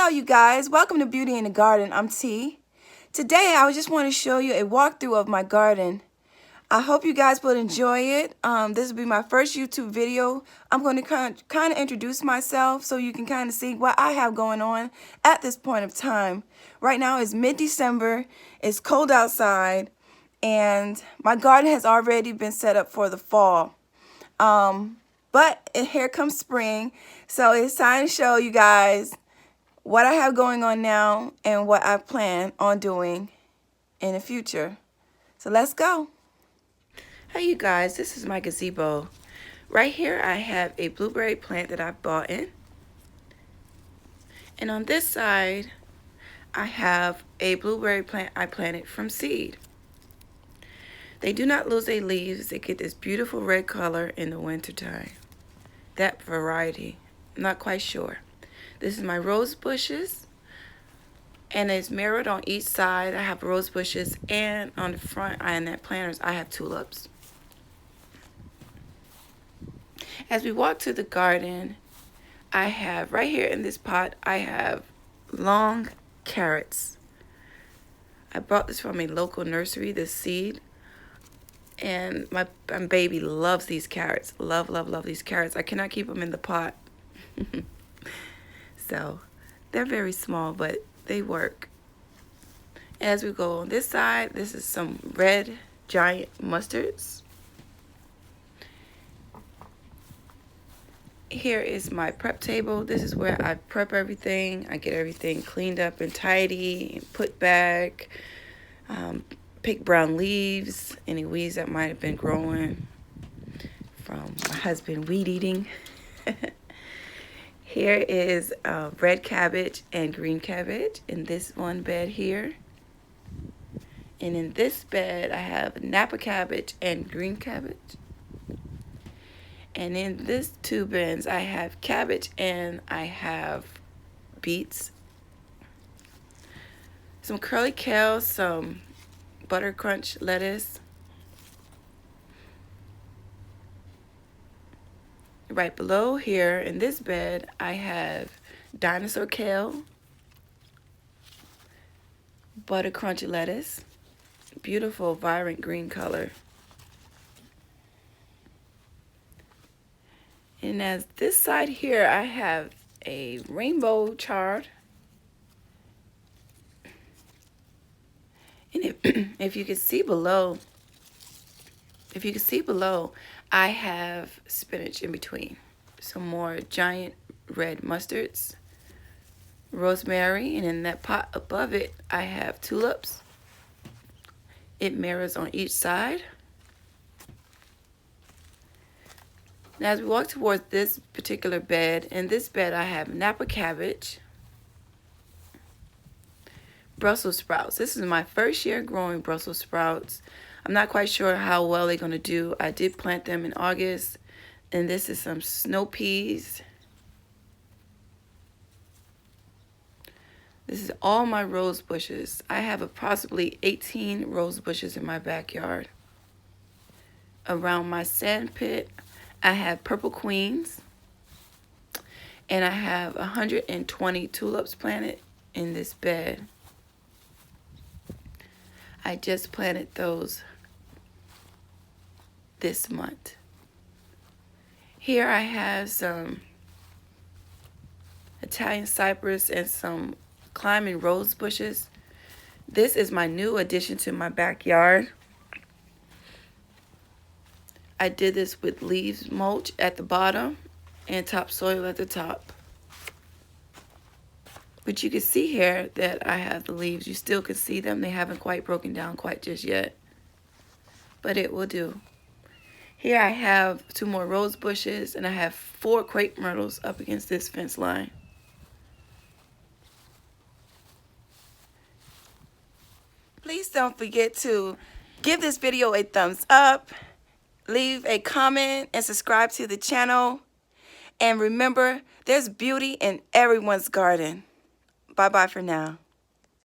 Hello you guys, welcome to Beauty in the Garden. I'm T. Today I just want to show you a walkthrough of my garden. I hope you guys will enjoy it. This will be my first YouTube video. I'm going to kind of introduce myself so you can kind of see what I have going on at this point of time. Right now it's mid-December, it's cold outside, and my garden has already been set up for the fall. But here comes spring, so it's time to show you guys what I have going on now and what I plan on doing in the future. So let's go. Hey you guys, this is my gazebo. Right here I have a blueberry plant that I've bought in. And on this side I have a blueberry plant I planted from seed. They do not lose their leaves. They get this beautiful red color in the winter time. That variety, I'm not quite sure. This is my rose bushes, and it's mirrored on each side. I have rose bushes, and on the front and that planters I have tulips. As we walk to the garden, I have right here in this pot I have long carrots. I bought this from a local nursery, this seed, and my baby loves these carrots. Love these carrots. I cannot keep them in the pot. So they're very small, but they work. As we go on this side, this is some red giant mustards. Here is my prep table. This is where I prep everything. I get everything cleaned up and tidy and put back. Pick brown leaves, any weeds that might have been growing from my husband weed eating. Here is red cabbage and green cabbage in this one bed here. And in this bed, I have Napa cabbage and green cabbage. And in this two bins, I have cabbage and I have beets. Some curly kale, some butter crunch lettuce. Right below here in this bed, I have dinosaur kale, butter crunchy lettuce, beautiful vibrant green color. And as this side here, I have a rainbow chard. And if you can see below, I have spinach in between. Some more giant red mustards, rosemary, and in that pot above it, I have tulips. It mirrors on each side. Now as we walk towards this particular bed, in this bed I have Napa cabbage, Brussels sprouts. This is my first year growing Brussels sprouts. I'm not quite sure how well they're going to do. I did plant them in August. And this is some snow peas. This is all my rose bushes. I have approximately 18 rose bushes in my backyard. Around my sand pit, I have purple queens. And I have 120 tulips planted in this bed. I just planted those this month. Here I have some Italian cypress and some climbing rose bushes. This is my new addition to my backyard. I did this with leaves mulch at the bottom and topsoil at the top. But you can see here that I have the leaves. You still can see them. They haven't quite broken down quite just yet. But it will do. Here I have 2 more rose bushes, and I have 4 crepe myrtles up against this fence line. Please don't forget to give this video a thumbs up, leave a comment, and subscribe to the channel. And remember, there's beauty in everyone's garden. Bye-bye for now.